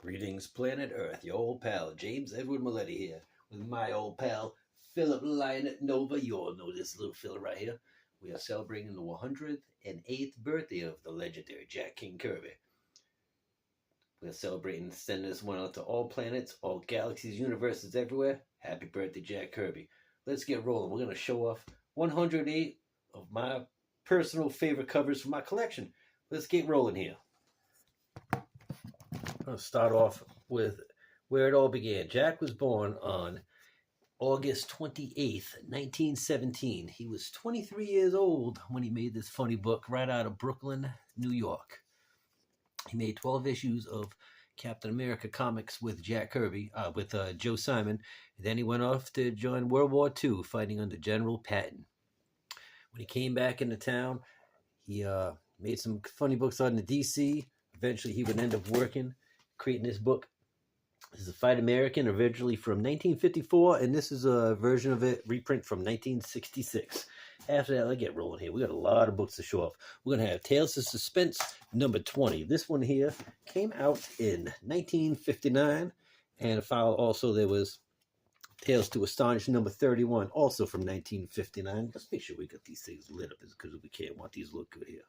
Greetings, planet Earth. Your old pal, James Edward Mulletty here, with my old pal, Philip Lynott Nova. You all know this little fella right here. We are celebrating the 108th birthday of the legendary Jack King Kirby. We are celebrating, sending this one out to all planets, all galaxies, universes everywhere. Happy birthday, Jack Kirby. Let's get rolling. We're going to show off 108 of my personal favorite covers from my collection. Let's get rolling here. I'm going to start off with where it all began. Jack was born on August 28th, 1917. He was 23 years old when he made this funny book right out of Brooklyn, New York. He made 12 issues of Captain America comics with Jack Kirby, with Joe Simon. And then he went off to join World War II, fighting under General Patton. When he came back into town, he made some funny books on the DC. Eventually, he would end up creating this book. This is a Fight American, originally from 1954, and this is a version of it, reprint from 1966. After that, let's get rolling here. We got a lot of books to show off. We're going to have Tales of Suspense, number 20. This one here came out in 1959, and a file also there was Tales to Astonish, number 31, also from 1959. Let's make sure we got these things lit up, because we can't want these to look good here.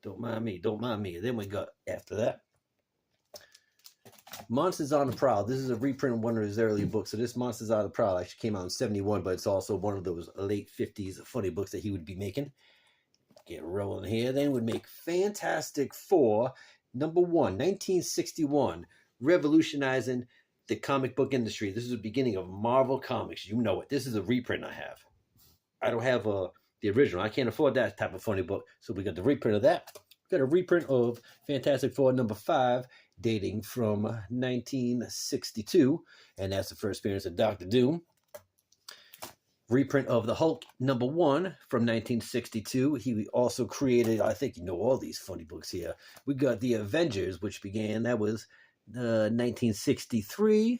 Don't mind me, don't mind me. And then we got, after that, Monsters on the Prowl. This is a reprint of one of his earlier books. So this Monsters on the Prowl actually came out in 71, but it's also one of those late 50s funny books that he would be making. Get rolling here. Then would make Fantastic Four, number 1, 1961, revolutionizing the comic book industry. This is the beginning of Marvel Comics. You know it. This is a reprint I have. I don't have the original. I can't afford that type of funny book. So we got the reprint of that. We got a reprint of Fantastic Four, number 5, dating from 1962, and that's the first appearance of Dr. Doom. Reprint of the Hulk, number 1, from 1962. He also created, I think you know all these funny books here. We got the Avengers, which began, that was 1963.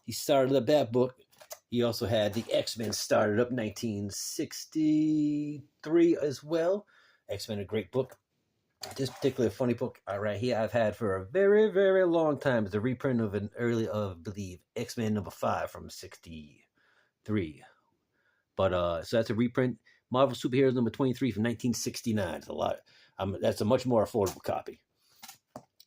He started up that book. He also had the X-Men started up 1963 as well. X-Men, a great book. This particular funny book right here I've had for a very, very long time. It's a reprint of an early, I believe, X-Men number 5 from 63. But so that's a reprint. Marvel Superheroes number 23 from 1969. It's a lot. That's a much more affordable copy.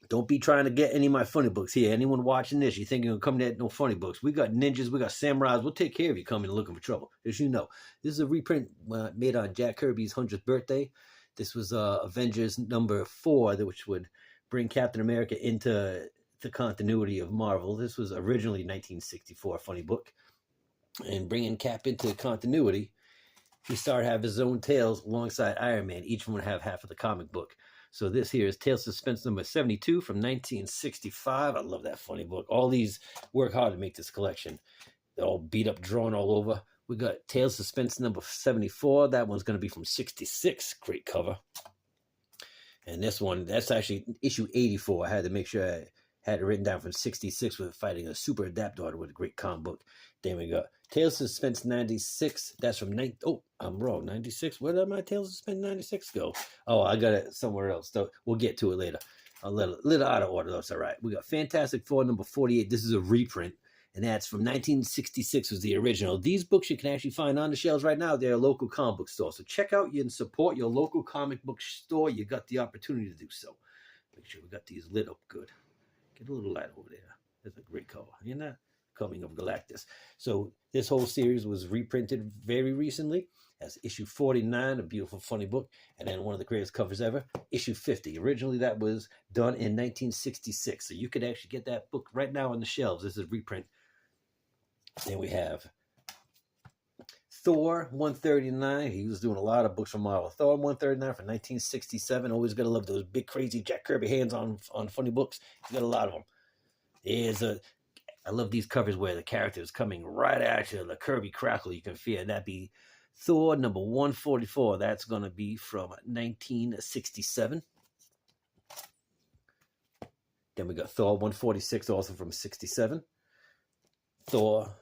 Don't be trying to get any of my funny books here. Anyone watching this, you think you're going to come to no funny books. We got ninjas, we got samurais. We'll take care of you coming and looking for trouble. As you know, this is a reprint made on Jack Kirby's 100th birthday. This was Avengers number 4, which would bring Captain America into the continuity of Marvel. This was originally 1964 funny book. And bringing Cap into continuity, he started to have his own tales alongside Iron Man. Each one would have half of the comic book. So this here is Tales of Suspense number 72 from 1965. I love that funny book. All these work hard to make this collection. They're all beat up, drawn all over. We got Tales of Suspense number 74. That one's going to be from 66. Great cover. And this one, that's actually issue 84. I had to make sure I had it written down from 66 with fighting a super adaptor with a great comic book. Then we got Tales of Suspense 96. That's from I'm wrong. 96. Where did my Tales of Suspense 96 go? Oh, I got it somewhere else. So we'll get to it later. A little out of order. That's all right. We got Fantastic Four number 48. This is a reprint. And that's from 1966 was the original. These books you can actually find on the shelves right now. They're a local comic book store. So check out and support your local comic book store. You got the opportunity to do so. Make sure we got these lit up good. Get a little light over there. That's a great color. You're not coming of Galactus. So this whole series was reprinted very recently as issue 49, a beautiful funny book. And then one of the greatest covers ever, issue 50. Originally that was done in 1966. So you could actually get that book right now on the shelves. This is a reprint. Then we have Thor 139. He was doing a lot of books from Marvel. Thor 139 from 1967. Always got to love those big, crazy Jack Kirby hands on funny books. He's got a lot of them. I love these covers where the character is coming right at you. The Kirby crackle you can feel. That'd be Thor number 144. That's going to be from 1967. Then we got Thor 146, also from 67. Thor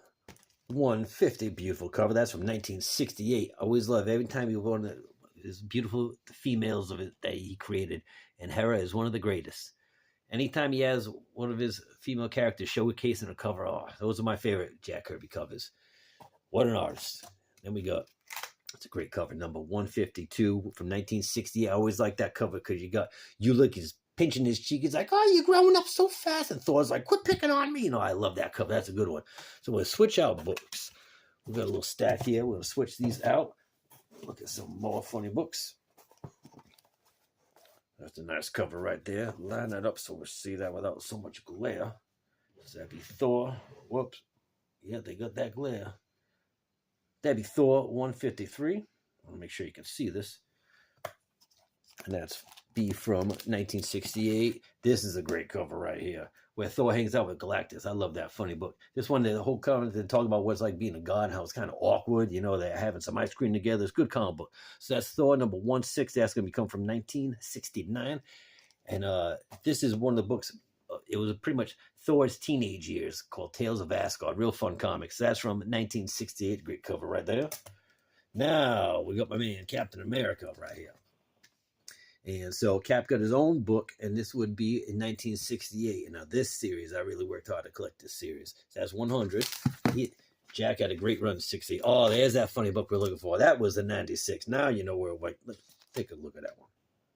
150, beautiful cover. That's from 1968. I always love every time you go on these beautiful females of it that he created, and Hera is one of the greatest. Anytime he has one of his female characters showcasing a cover. Oh, those are my favorite Jack Kirby covers. What an artist. Then we got, it's a great cover, number 152 from 1960. I always like that cover because you look, he's pinching his cheek. He's like, oh, you're growing up so fast. And Thor's like, quit picking on me. I love that cover. That's a good one. So we'll switch out books. We've got a little stack here. We'll switch these out. Look at some more funny books. That's a nice cover right there. Line that up so we'll see that without so much glare. So that'd be Thor. Whoops. Yeah, they got that glare. That'd be Thor 153. I want to make sure you can see this. And that's B from 1968. This is a great cover right here, where Thor hangs out with Galactus. I love that funny book. This one, the whole cover, they talk about what it's like being a god, how it's kind of awkward. They're having some ice cream together. It's a good comic book. So that's Thor number 160. That's going to come from 1969. And this is one of the books. It was pretty much Thor's teenage years, called Tales of Asgard. Real fun comics. That's from 1968. Great cover right there. Now, we got my man Captain America right here. And so Cap got his own book, and this would be in 1968. And now this series, I really worked hard to collect this series. So that's 100. Jack had a great run in 68. Oh, there's that funny book we're looking for. That was in 96. Now you know where we're like. Let's take a look at that one.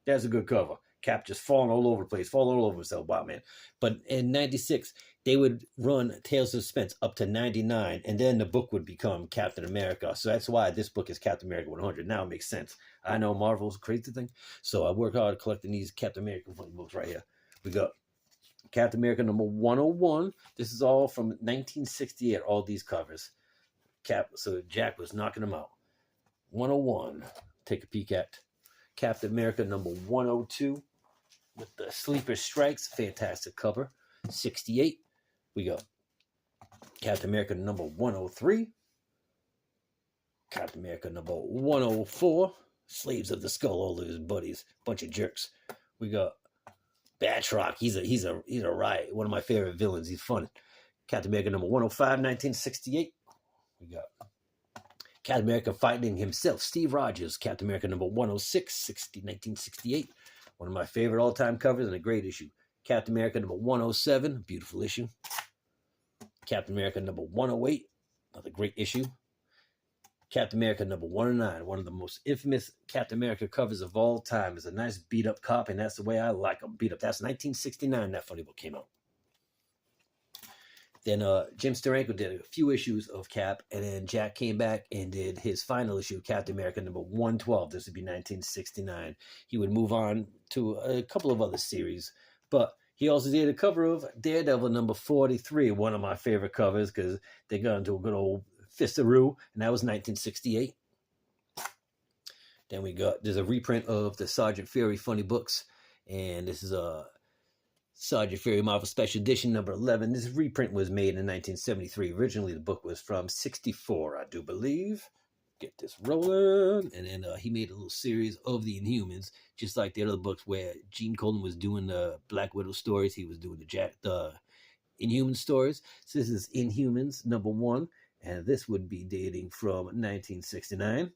That's a good cover. Cap just falling all over the place, falling all over himself. Wow, man. But in 96, they would run Tales of Suspense up to 99, and then the book would become Captain America. So that's why this book is Captain America 100. Now it makes sense. I know Marvel's a crazy thing, so I work hard collecting these Captain America funny books right here. We got Captain America number 101. This is all from 1968, all these covers. So Jack was knocking them out. 101. Take a peek at Captain America number 102 with the Sleeper Strikes. Fantastic cover. 68. We got Captain America number 103. Captain America number 104. Slaves of the Skull, all of his buddies. Bunch of jerks. We got Batroc. He's a riot. One of my favorite villains. He's fun. Captain America number 105, 1968. We got Captain America fighting himself, Steve Rogers. Captain America number 106, 1968. One of my favorite all-time covers and a great issue. Captain America number 107, beautiful issue. Captain America number 108, another great issue. Captain America number 109, one of the most infamous Captain America covers of all time. Is a nice beat-up cop, and that's the way I like them, beat up. That's 1969, that funny book came out. Then Jim Steranko did a few issues of Cap, and then Jack came back and did his final issue, Captain America number 112. This would be 1969. He would move on to a couple of other series, but he also did a cover of Daredevil number 43, one of my favorite covers because they got into a good old fistaroo, and that was 1968. Then there's a reprint of the Sergeant Fury funny books, and this is a Sergeant Fury Marvel Special Edition number 11. This reprint was made in 1973. Originally, the book was from 64, I do believe. Get this rolling. And then he made a little series of the Inhumans, just like the other books where Gene Colan was doing the Black Widow stories. He was doing the Inhuman stories. So this is Inhumans number 1, and this would be dating from 1969.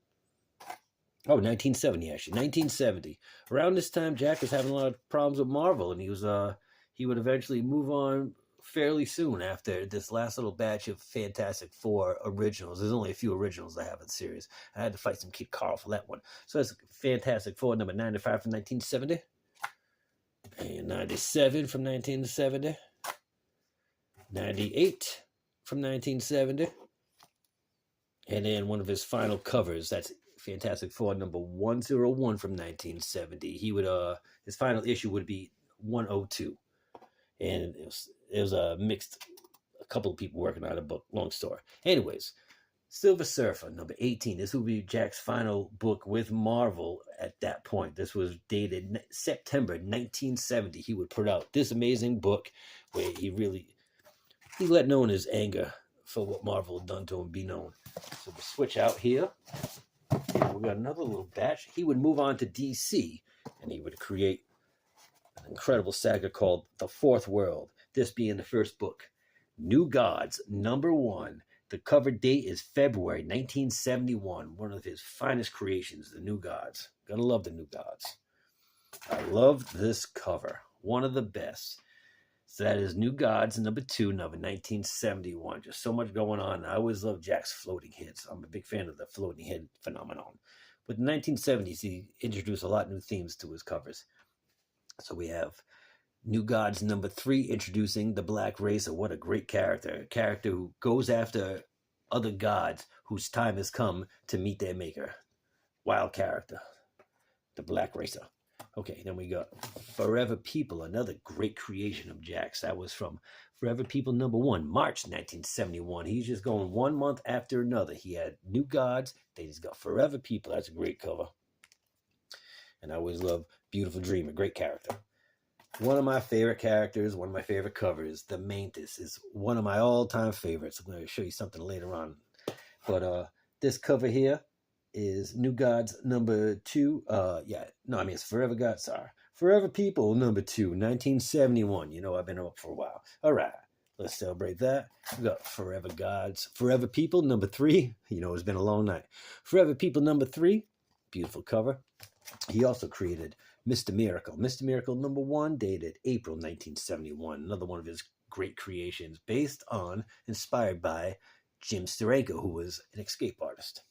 Oh, 1970, actually. 1970. Around this time, Jack was having a lot of problems with Marvel, and he would eventually move on fairly soon after this last little batch of Fantastic Four originals. There's only a few originals I have in the series. I had to fight some Kid Carl for that one. So that's Fantastic Four number 95 from 1970. And 97 from 1970. 98 from 1970. And then one of his final covers, that's Fantastic Four number 101 from 1970. He would his final issue would be 102. And it was a couple of people working on a book. Long story. Anyways, Silver Surfer, number 18. This will be Jack's final book with Marvel at that point. This was dated September 1970. He would put out this amazing book where he let known his anger for what Marvel had done to him be known. So we switch out here. We got another little batch. He would move on to DC, and he would create an incredible saga called The Fourth World, this being the first book. New Gods, number 1. The cover date is February 1971. One of his finest creations, The New Gods. Gotta love The New Gods. I love this cover. One of the best. So that is New Gods number 2, number 1971. Just so much going on. I always love Jack's floating heads. I'm a big fan of the floating head phenomenon. But in the 1970s, he introduced a lot of new themes to his covers. So we have New Gods number 3 introducing the Black Racer. What a great character. A character who goes after other gods whose time has come to meet their maker. Wild character. The Black Racer. Okay, then we got Forever People, another great creation of Jack's. That was from Forever People number 1, March 1971. He's just going 1 month after another. He had New Gods, then he's got Forever People. That's a great cover. And I always love Beautiful Dream, a great character. One of my favorite characters, one of my favorite covers, the Mantis, is one of my all-time favorites. I'm going to show you something later on. But this cover here is New Gods number 2. It's Forever Gods. Sorry. Forever People number 2, 1971. You know, I've been up for a while. All right. Let's celebrate that. We got Forever Gods. Forever People number 3. You know, it's been a long night. Forever People number 3. Beautiful cover. He also created Mr. Miracle. Mr. Miracle number 1, dated April 1971. Another one of his great creations, inspired by Jim Steranko, who was an escape artist.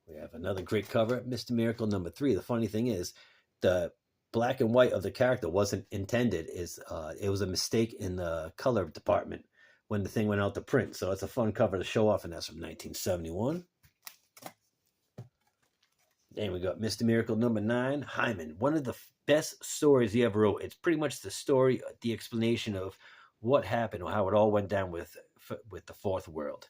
We have another great cover, Mr. Miracle number 3. The funny thing is, the black and white of the character wasn't intended. It was a mistake in the color department when the thing went out to print. So it's a fun cover to show off, and that's from 1971. Then we got Mr. Miracle number 9, Hyman. One of the best stories he ever wrote. It's pretty much the story, the explanation of what happened or how it all went down with the Fourth World.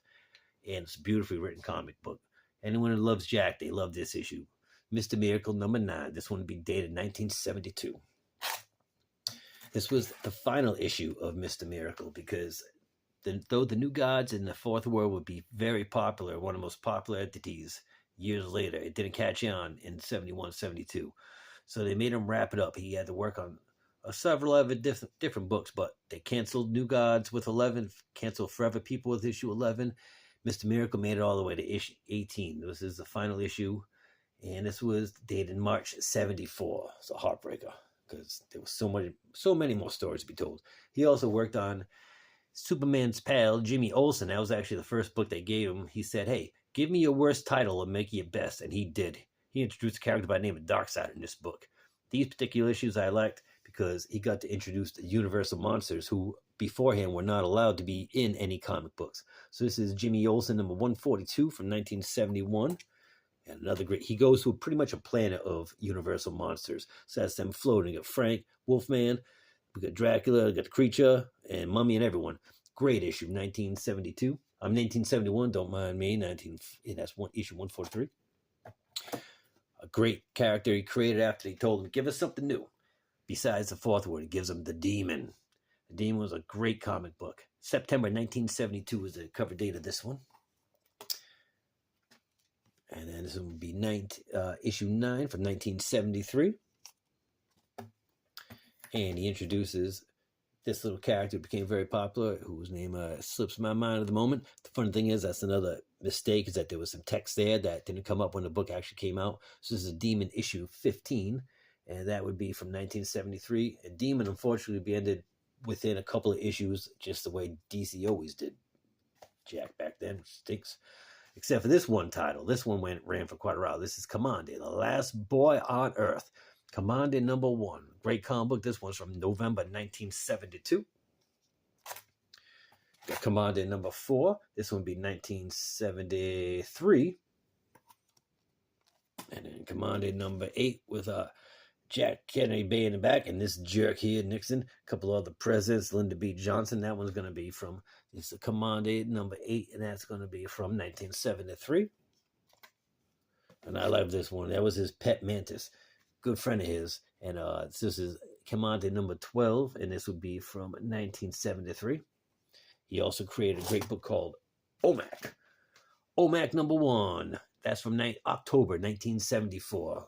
And it's a beautifully written comic book. Anyone who loves Jack, they love this issue. Mr. Miracle number 9. This one would be dated 1972. This was the final issue of Mr. Miracle because though the New Gods in the Fourth World would be very popular, one of the most popular entities, years later, it didn't catch on in 71, 72. So they made him wrap it up. He had to work on several other different books, but they canceled New Gods with 11, canceled Forever People with issue 11. Mr. Miracle made it all the way to issue 18. This is the final issue, and this was dated March 74. It's a heartbreaker because there was so many more stories to be told. He also worked on Superman's pal, Jimmy Olsen. That was actually the first book they gave him. He said, hey, give me your worst title and make it your best. And he did. He introduced a character by the name of Darkseid in this book. These particular issues I liked because he got to introduce the Universal monsters who beforehand were not allowed to be in any comic books. So this is Jimmy Olsen number 142 from 1971. And another great, he goes to pretty much a planet of Universal monsters. So that's them floating. You got Frank, Wolfman, we got Dracula, we got the Creature, and Mummy and everyone. Great issue, 1972. 1971, don't mind me. That's issue 143. A great character he created after he told him, give us something new. Besides the Fourth World, he gives him The Demon. The Demon was a great comic book. September 1972 is the cover date of this one. And then this will be issue 9 from 1973. And he introduces this little character who became very popular, whose name slips my mind at the moment. The funny thing is, that's another mistake, is that there was some text there that didn't come up when the book actually came out. So this is a Demon issue 15, and that would be from 1973. And Demon, unfortunately, would be ended within a couple of issues, just the way DC always did Jack back then, which stinks. Except for this one title. This one ran for quite a while. This is Commander, the Last Boy on Earth. Commander number 1. Great comic book. This one's from November 1972. Got Commander number 4. This one would be 1973. And then Commander number 8 with Jack Kennedy in the back. And this jerk here, Nixon. A couple other presidents, Lyndon B. Johnson. That one's going to be from, it's a Commander number 8. And that's going to be from 1973. And I love this one. That was his pet mantis. Good friend of his, and this is Commander number 12, and this would be from 1973. He also created a great book called OMAC. OMAC number 1. That's from October 1974.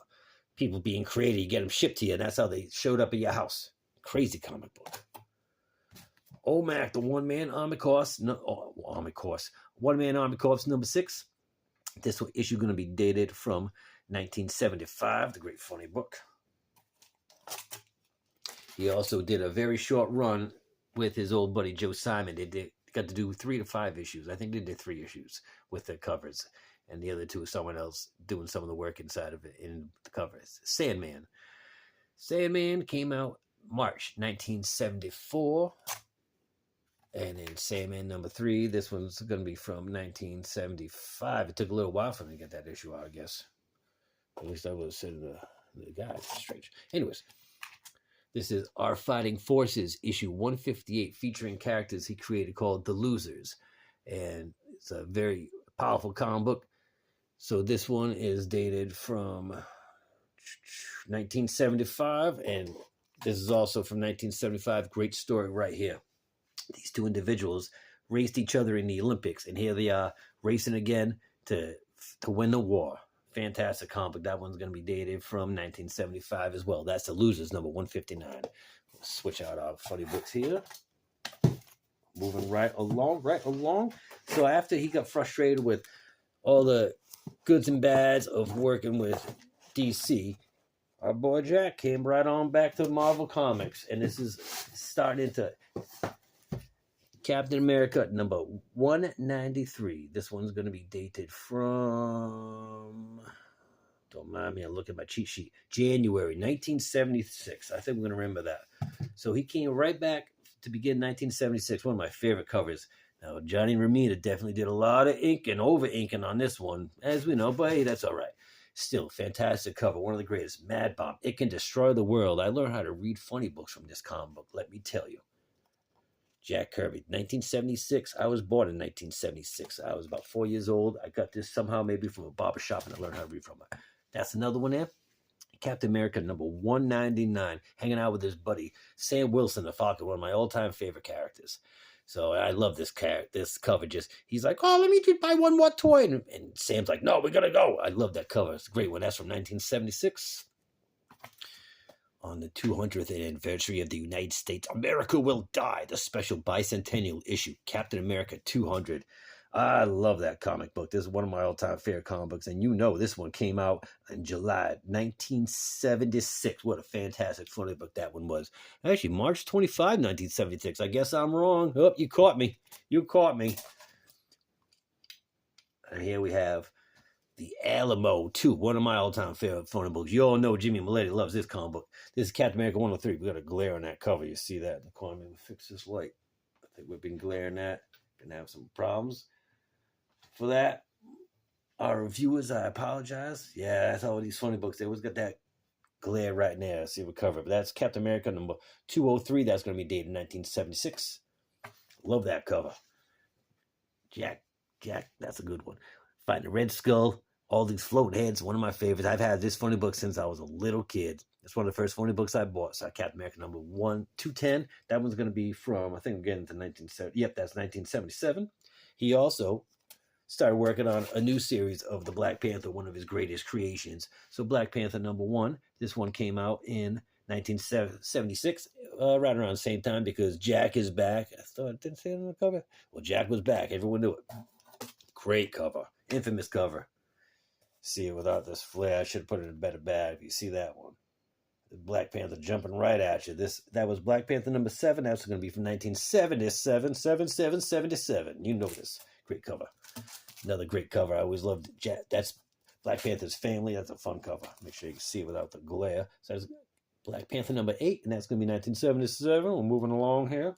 People being created, you get them shipped to you, and that's how they showed up at your house. Crazy comic book. OMAC, the One-Man Army Corps. One-Man Army Corps number 6. This issue going to be dated from 1975, the great funny book. He also did a very short run with his old buddy Joe Simon. They got to do 3 to 5 issues. I think they did 3 issues with the covers, and the other 2 is someone else doing some of the work inside of it in the covers. Sandman. Sandman came out March 1974. And then Sandman number 3, this one's going to be from 1975. It took a little while for me to get that issue out, I guess. At least I would have said the guy. It's strange. Anyways, this is Our Fighting Forces, issue 158, featuring characters he created called The Losers. And it's a very powerful comic book. So this one is dated from 1975, and this is also from 1975. Great story right here. These 2 individuals raced each other in the Olympics, and here they are racing again to win the war. Fantastic comic. That one's going to be dated from 1975 as well. That's The Losers, number 159. We'll switch out our funny books here. Moving right along. So after he got frustrated with all the goods and bads of working with DC, our boy Jack came right on back to Marvel Comics, and this is starting into Captain America number 193. This one's going to be dated from, don't mind me, I'm looking at my cheat sheet, January 1976. I think we're going to remember that. So he came right back to begin 1976, one of my favorite covers. Now, Johnny Romita definitely did a lot of inking, over-inking on this one, as we know, but hey, that's all right. Still, fantastic cover, one of the greatest. Mad Bomb, It Can Destroy the World. I learned how to read funny books from this comic book, let me tell you. Jack Kirby, 1976. I was born in 1976. I was about 4 years old. I got this somehow maybe from a barbershop, and I learned how to read from it. That's another one there. Captain America number 199, hanging out with his buddy Sam Wilson, the Falcon, one of my all-time favorite characters. So I love this cover. Just he's like, oh, let me just buy one more toy, and Sam's like, no, we gotta go. I love that cover. It's a great one. That's from 1976. On the 200th anniversary of the United States, America Will Die, the special bicentennial issue, Captain America 200. I love that comic book. This is one of my all-time favorite comic books, and you know this one came out in July 1976. What a fantastic funny book that one was. Actually, March 25, 1976. I guess I'm wrong. Oh, you caught me. You caught me. And here we have The Alamo 2, one of my all-time favorite funny books. You all know Jimmy Mulletty loves this comic book. This is Captain America 103. We got a glare on that cover. You see that in the corner. Maybe fix this light. I think we've been glaring that. Gonna have some problems. For that, our reviewers, I apologize. Yeah, that's all these funny books. They always got that glare right now. See what cover. But that's Captain America number 203. That's going to be dated 1976. Love that cover. Jack, that's a good one. Fighting the Red Skull, all these floating heads, one of my favorites. I've had this funny book since I was a little kid. It's one of the first funny books I bought. So Captain America number 210. That one's going to be from, I think I'm getting to 1970. Yep, that's 1977. He also started working on a new series of the Black Panther, one of his greatest creations. So Black Panther number 1, this one came out in 1976, right around the same time, because Jack is back. I thought I didn't say it on the cover. Well, Jack was back. Everyone knew it. Great cover. Infamous cover. See it without this flare. I should have put it in a better bag. If you see that one. The Black Panther jumping right at you. That was Black Panther number 7. That's going to be from 1977. 77. You know this. Great cover. Another great cover. I always loved Jack. That's Black Panther's family. That's a fun cover. Make sure you can see it without the glare. So that's Black Panther number 8, and that's going to be 1977. We're moving along here.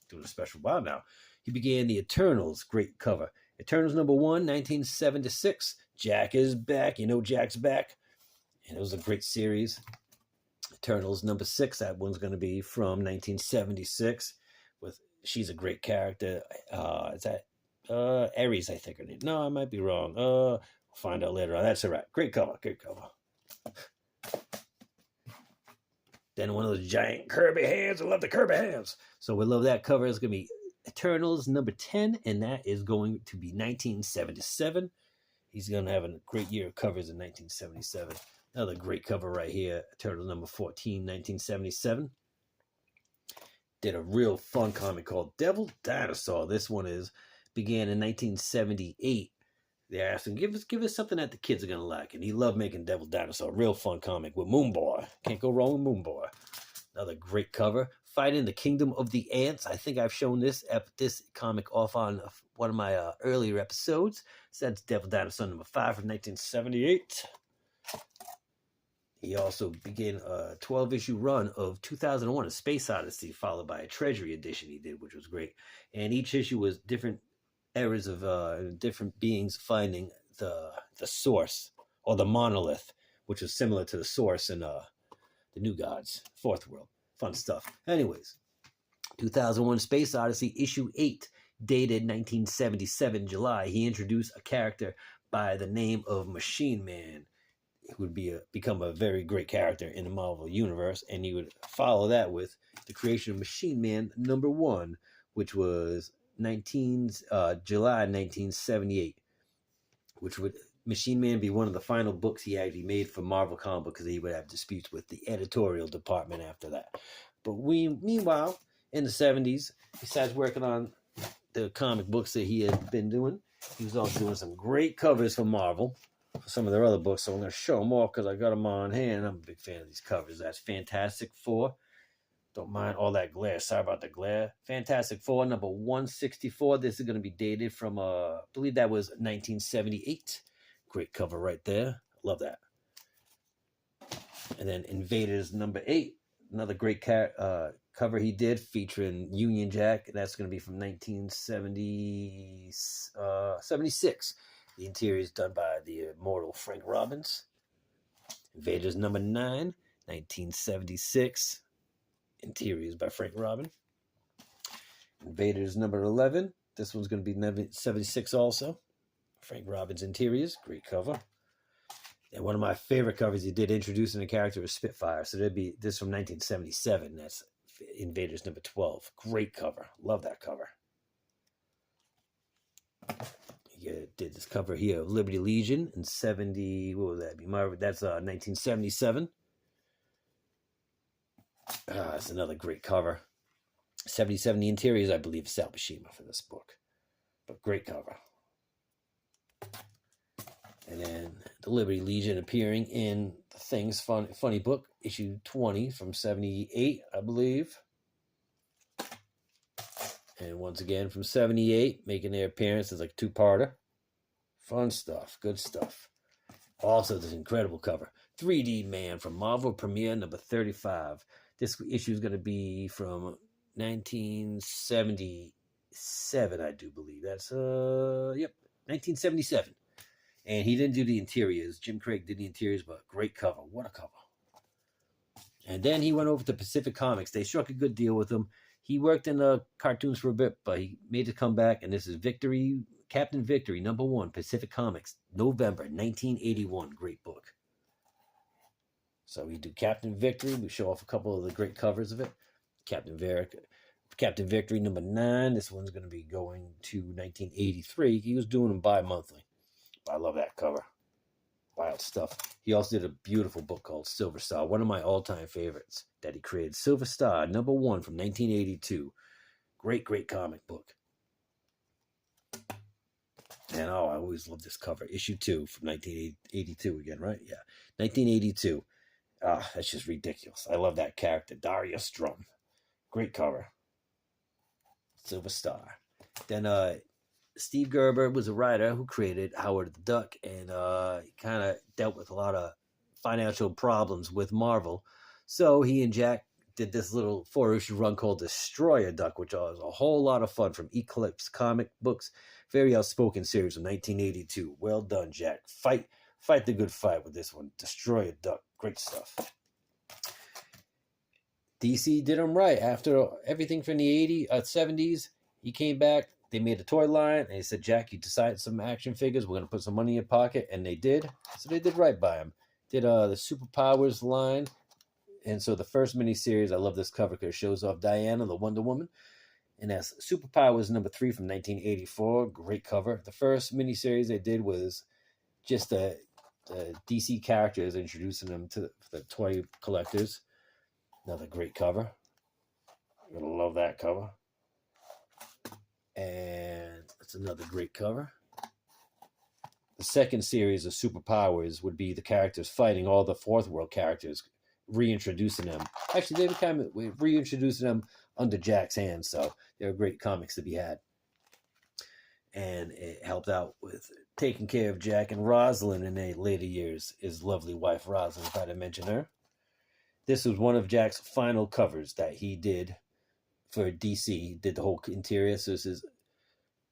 Doing a special bob now. He began the Eternals. Great cover. Eternals number 1, 1976. Jack is back. You know Jack's back. And it was a great series. Eternals number 6. That one's going to be from 1976. She's a great character. Is that Ares, I think her name. No, I might be wrong. We'll find out later on. That's all right. Great cover. Then one of those giant Kirby hands. I love the Kirby hands. So we love that cover. It's going to be Eternals number 10, and that is going to be 1977. He's going to have a great year of covers in 1977. Another great cover right here. Eternals number 14, 1977. Did a real fun comic called Devil Dinosaur. This one began in 1978. They asked him, give us something that the kids are going to like. And he loved making Devil Dinosaur. Real fun comic with Moon Boy. Can't go wrong with Moon Boy. Another great cover. fighting the Kingdom of the Ants. I think I've shown this comic off on one of my earlier episodes. So that's Devil Dinosaur number 5 from 1978. He also began a 12-issue run of 2001: A Space Odyssey, followed by a Treasury edition he did, which was great. And each issue was different eras of different beings finding the source, or the monolith, which was similar to the source in the New Gods, Fourth World. Fun stuff. Anyways, 2001: Space Odyssey, issue 8, dated 1977 July. He introduced a character by the name of Machine Man, who would become a very great character in the Marvel Universe, and he would follow that with the creation of Machine Man number 1, which was July 1978, which would Machine Man be one of the final books he actually made for Marvel Comics, because he would have disputes with the editorial department after that. But meanwhile, in the 70s, besides working on the comic books that he had been doing, he was also doing some great covers for Marvel, for some of their other books. So I'm going to show them all because I got them on hand. I'm a big fan of these covers. That's Fantastic Four. Don't mind all that glare. Sorry about the glare. Fantastic Four, number 164. This is going to be dated from, I believe that was 1978. Great cover right there. Love that. And then Invaders number 8. Another great cover he did, featuring Union Jack. That's going to be from 1976. The interior is done by the immortal Frank Robbins. Invaders number 9, 1976. Interiors by Frank Robin. Invaders number 11. This one's going to be 76 also. Frank Robbins interiors. Great cover. And one of my favorite covers he did introducing the character was Spitfire. So there'd be this from 1977. That's Invaders number 12. Great cover. Love that cover. He did this cover here of Liberty Legion in 70. What would that be? That's 1977. It's another great cover. 77. The interiors, I believe, Sal Buscema for this book. But great cover. And then the Liberty Legion appearing in the Things Funny book, issue 20 from 78, I believe. And once again from 78, making their appearance as like a two-parter. Fun stuff, good stuff. Also, this incredible cover, 3D Man from Marvel Premiere number 35. This issue is going to be from 1977, I do believe. That's, 1977. And he didn't do the interiors. Jim Craig did the interiors, but great cover. What a cover. And then he went over to Pacific Comics. They struck a good deal with him. He worked in the cartoons for a bit, but he made a comeback, and this is Captain Victory, number 1, Pacific Comics, November 1981. Great book. So we do Captain Victory. We show off a couple of the great covers of it. Captain Victory, number 9. This one's going to be going to 1983. He was doing them bi-monthly. I love that cover. Wild stuff. He also did a beautiful book called Silver Star, one of my all-time favorites that he created. Silver Star, number 1 from 1982. Great, great comic book. And I always love this cover. Issue 2 from 1982 again, right? Yeah. 1982. That's just ridiculous. I love that character, Darius Strum. Great cover. Silver Star. Then Steve Gerber was a writer who created Howard the Duck, and he kind of dealt with a lot of financial problems with Marvel. So he and Jack did this little 4-issue run called Destroy a Duck, which was a whole lot of fun, from Eclipse Comic Books. Very outspoken series of 1982. Well done, Jack. Fight the good fight with this one. Destroy a Duck. Great stuff. DC did him right. After everything from the 70s, he came back. They made a toy line, and they said, Jack, you decided some action figures. We're going to put some money in your pocket. And they did. So they did right by him. Did the Superpowers line. And so the first miniseries, I love this cover because it shows off Diana, the Wonder Woman. And that's Superpowers number 3 from 1984. Great cover. The first miniseries they did was just the DC characters, introducing them to the toy collectors. Another great cover. You're going to love that cover. And that's another great cover. The second series of Superpowers would be the characters fighting all the Fourth World characters reintroducing them. Actually, they were kind of reintroducing them under Jack's hands, so they're great comics to be had. And it helped out with taking care of Jack and Rosalind in their later years, his lovely wife Rosalind, if I didn't mention her. This was one of Jack's final covers that he did for DC. He did the whole interior. So this is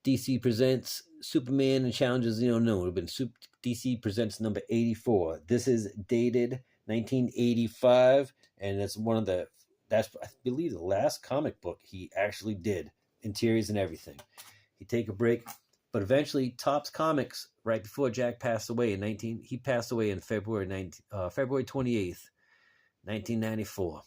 DC Presents Superman and Challenges You Don't Know. It would have been DC Presents number 84. This is dated 1985, and that's I believe, the last comic book he actually did, interiors and everything. He'd take a break, but eventually Topps Comics, right before Jack passed away he passed away in February 28th, 1994.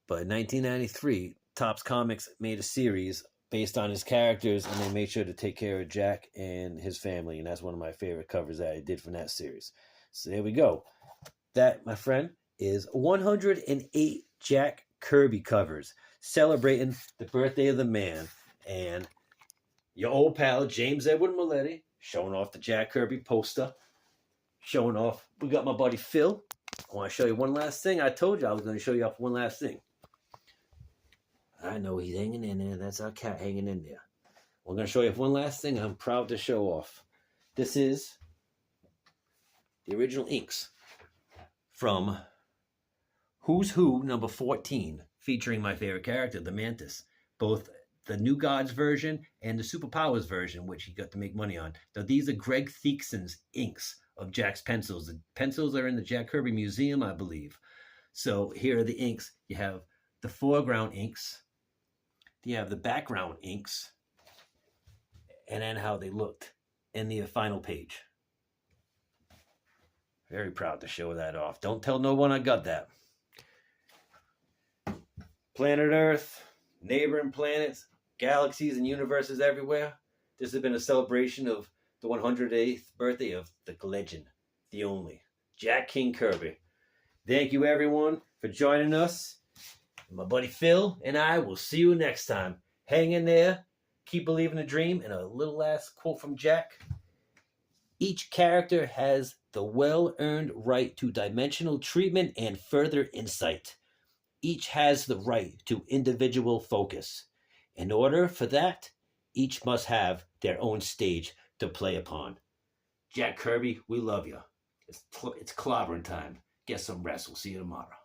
But in 1993, Topps Comics made a series based on his characters, and they made sure to take care of Jack and his family, and that's one of my favorite covers that I did from that series. So there we go. That, my friend, is 108 Jack Kirby covers, celebrating the birthday of the man. And your old pal, James Edward Mulletty, showing off the Jack Kirby poster, showing off. We got my buddy Phil. I want to show you one last thing. I told you I was going to show you off one last thing. I know he's hanging in there. That's our cat hanging in there. We're going to show you one last thing I'm proud to show off. This is the original inks from Who's Who number 14, featuring my favorite character, the Mantis. Both the New Gods version and the Superpowers version, which he got to make money on. Now, these are Greg Theakson's inks of Jack's pencils. The pencils are in the Jack Kirby Museum, I believe. So here are the inks. You have the foreground inks. You have the background inks. And then how they looked in the final page. Very proud to show that off. Don't tell no one I got that. Planet Earth, neighboring planets, galaxies and universes everywhere. This has been a celebration of the 108th birthday of the legend, the only, Jack King Kirby. Thank you, everyone, for joining us. My buddy Phil and I will see you next time. Hang in there. Keep believing the dream. And a little last quote from Jack. Each character has the well-earned right to dimensional treatment and further insight. Each has the right to individual focus. In order for that, each must have their own stage to play upon. Jack Kirby, we love you. It's clobbering time. Get some rest. We'll see you tomorrow.